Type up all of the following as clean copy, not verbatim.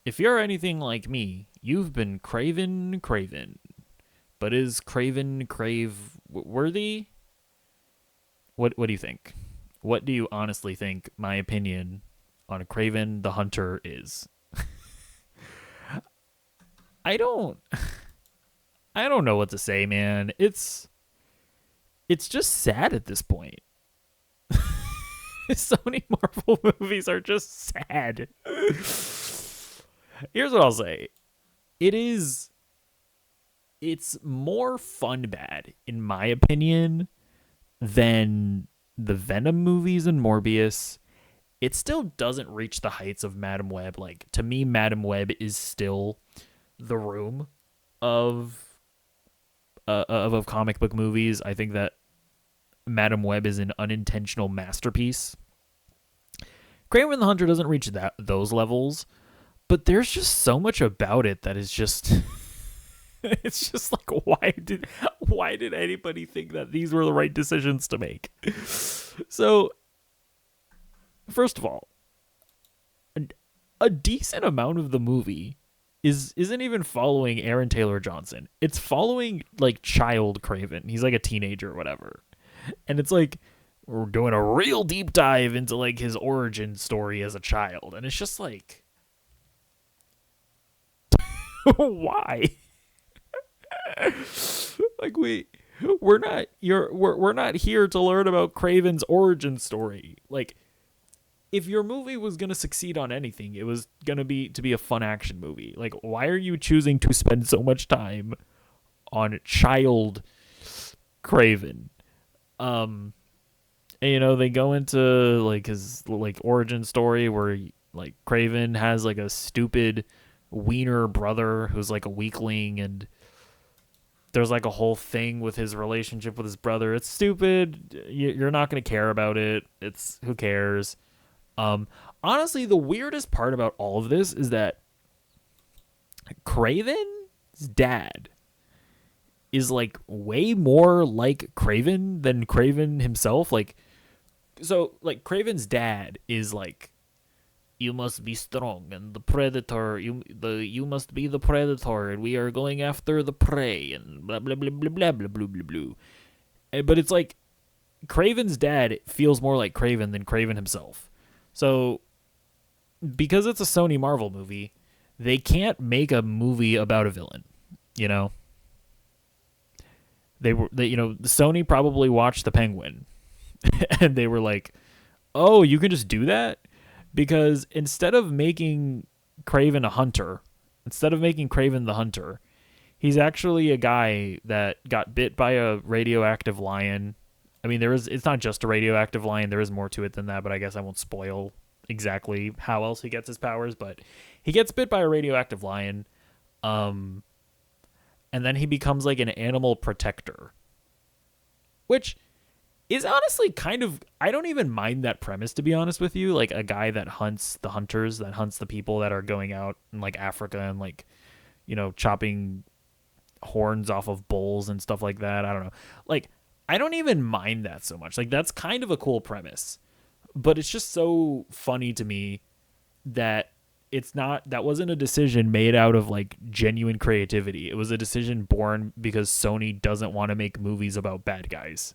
If you're anything like me, you've been craven. But is Kraven crave worthy? What do you think? What do you honestly think my opinion on Kraven the Hunter is? I don't I don't know what to say, man. It's just sad at this point. So many Marvel movies are just sad. Here's what I'll say. It is it's more fun bad in my opinion than the Venom movies and Morbius. It still doesn't reach the heights of Madam Web. Like, to me, Madam Web is still the room of of comic book movies. I think that Madam Web is an unintentional masterpiece. Kraven the Hunter doesn't reach those levels, but there's just so much about it that is just it's just like why did anybody think that these were the right decisions to make? So, first of all, a decent amount of the movie isn't even following Aaron Taylor Johnson. It's following like child Kraven. He's like a teenager or whatever. And it's like we're doing a real deep dive into like his origin story as a child. And it's just like why? Like we're not here to learn about Kraven's origin story. Like, if your movie was gonna succeed on anything, it was gonna be to be a fun action movie. Like, why are you choosing to spend so much time on child Kraven? And, they go into like his like origin story where like Kraven has like a stupid wiener brother who's like a weakling, and there's like a whole thing with his relationship with his brother. It's stupid. You're not gonna care about it. It's who cares. Honestly, the weirdest part about all of this is that Kraven's dad is like way more like Kraven than Kraven himself. Like, so like Kraven's dad is like, you must be strong and the predator. You must be the predator, and we are going after the prey, and blah blah blah blah blah blah blah blah blah. But it's like Kraven's dad feels more like Kraven than Kraven himself. So, because it's a Sony Marvel movie, they can't make a movie about a villain. You know, Sony probably watched The Penguin, and they were like, "Oh, you can just do that." Because instead of making Kraven a hunter, instead of making Kraven the Hunter, he's actually a guy that got bit by a radioactive lion. I mean, it's not just a radioactive lion. There is more to it than that, but I guess I won't spoil exactly how else he gets his powers. But he gets bit by a radioactive lion, and then he becomes like an animal protector, which is honestly kind of, I don't even mind that premise, to be honest with you. Like, a guy that hunts the hunters, that hunts the people that are going out in like Africa and like, chopping horns off of bulls and stuff like that. I don't know. Like, I don't even mind that so much. Like, that's kind of a cool premise, but it's just so funny to me that that wasn't a decision made out of like genuine creativity. It was a decision born because Sony doesn't want to make movies about bad guys.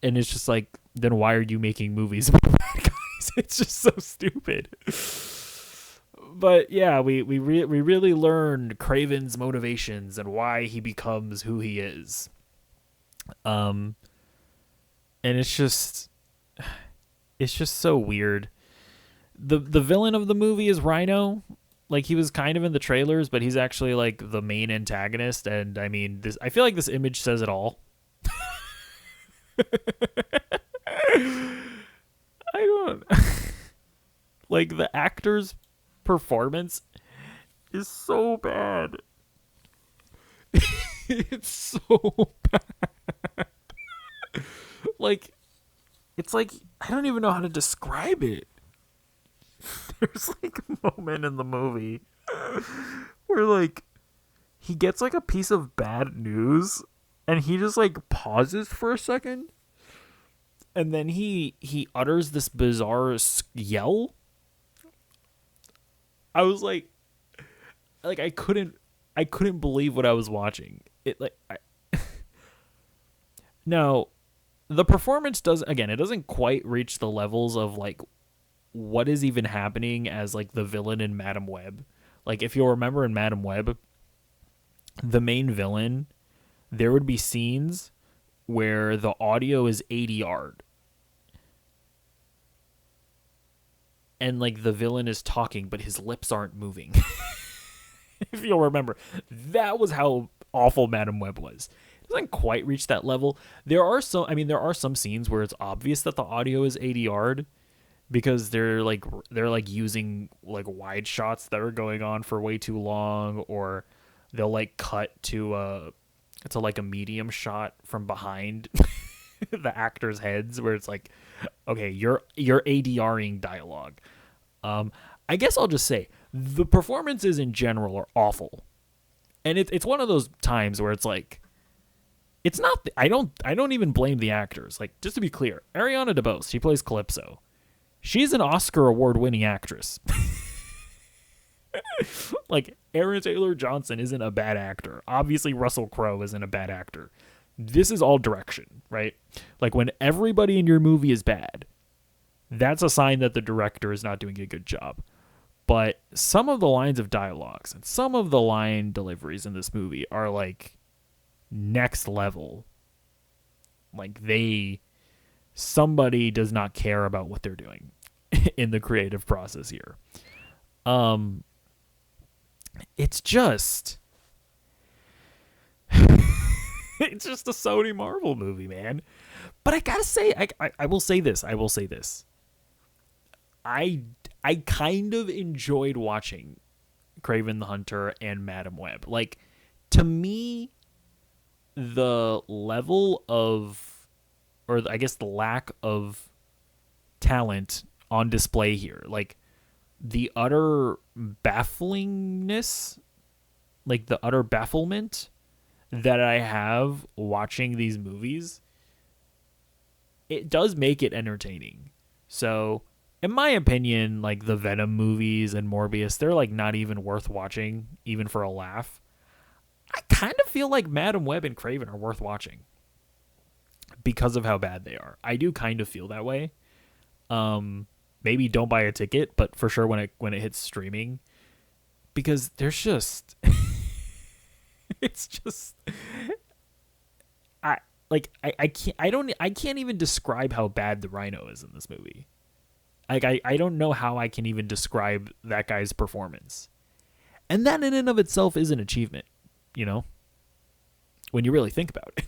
And it's just like, then why are you making movies about bad guys? It's just so stupid. But yeah, we really learned Kraven's motivations and why he becomes who he is. And it's just so weird. The villain of the movie is Rhino. Like, he was kind of in the trailers, but he's actually like the main antagonist. And I mean, I feel like this image says it all. I don't like, the actor's performance is so bad. It's so bad. Like, it's like, I don't even know how to describe it. There's like a moment in the movie where like he gets like a piece of bad news, and he just like pauses for a second, and then he utters this bizarre yell, I was like I couldn't believe what I was watching. It like now the performance it doesn't quite reach the levels of like what is even happening as like the villain in Madam Web. Like if you'll remember in Madam Web, the main villain, there would be scenes where the audio is ADR'd. And like the villain is talking, but his lips aren't moving. If you'll remember, that was how awful Madam Web was. It doesn't quite reach that level. There are some scenes where it's obvious that the audio is ADR'd because they're like using like wide shots that are going on for way too long, or they'll like cut to like a medium shot from behind the actors' heads where it's like, okay, you're ADRing dialogue. I guess I'll just say the performances in general are awful, and it's one of those times where it's like, it's not. I don't even blame the actors. Like, just to be clear, Ariana DeBose, she plays Calypso. She's an Oscar award-winning actress. Like, Aaron Taylor Johnson isn't a bad actor. Obviously, Russell Crowe isn't a bad actor. This is all direction, right? Like, when everybody in your movie is bad, that's a sign that the director is not doing a good job. But some of the lines of dialogues and some of the line deliveries in this movie are, like, next level. Like, somebody does not care about what they're doing in the creative process here. It's just it's just a Sony Marvel movie, man. But I gotta say, I will say this. I kind of enjoyed watching Kraven the Hunter and Madam Web. Like, to me, the level of, or I guess the lack of talent on display here, like the utter bafflingness, like the utter bafflement that I have watching these movies, it does make it entertaining. So, in my opinion, like the Venom movies and Morbius, they're like not even worth watching, even for a laugh. I kind of feel like Madam Web and Kraven are worth watching because of how bad they are. I do kind of feel that way. Maybe don't buy a ticket, but for sure when it hits streaming, because there's just it's just I can't even describe how bad the Rhino is in this movie. Like I don't know how I can even describe that guy's performance. And that in and of itself is an achievement, you know, when you really think about it.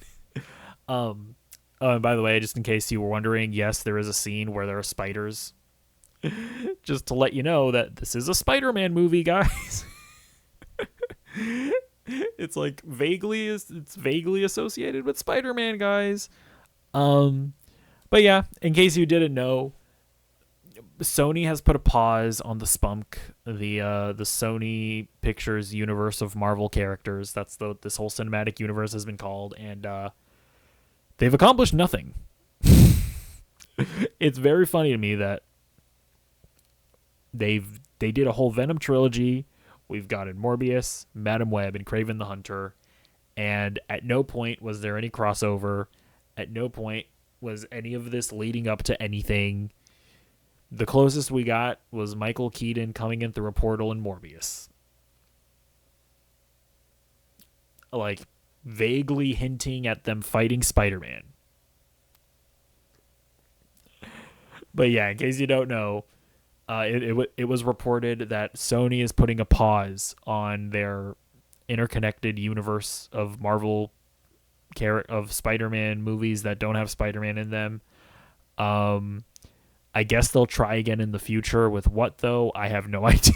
And by the way, just in case you were wondering, yes, there is a scene where there are spiders. Just to let you know that this is a Spider-Man movie, guys. It's like vaguely associated with Spider-Man, guys. But yeah, in case you didn't know, Sony has put a pause on the Spunk, the Sony Pictures universe of Marvel characters. That's this whole cinematic universe has been called, and they've accomplished nothing. It's very funny to me that they did a whole Venom trilogy. We've gotten Morbius, Madam Web, and Kraven the Hunter, and at no point was there any crossover. At no point was any of this leading up to anything. The closest we got was Michael Keaton coming in through a portal in Morbius. Like, vaguely hinting at them fighting Spider-Man. But yeah, in case you don't know, it was reported that Sony is putting a pause on their interconnected universe of Marvel of Spider-Man movies that don't have Spider-Man in them. I guess they'll try again in the future. With what, though? I have no idea.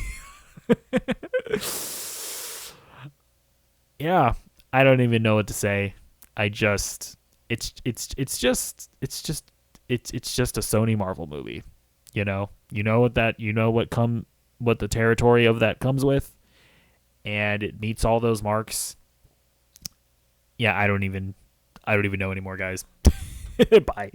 Yeah, I don't even know what to say. It's just a Sony Marvel movie. You know what the territory of that comes with, and it meets all those marks. Yeah, I don't even know anymore, guys. Bye.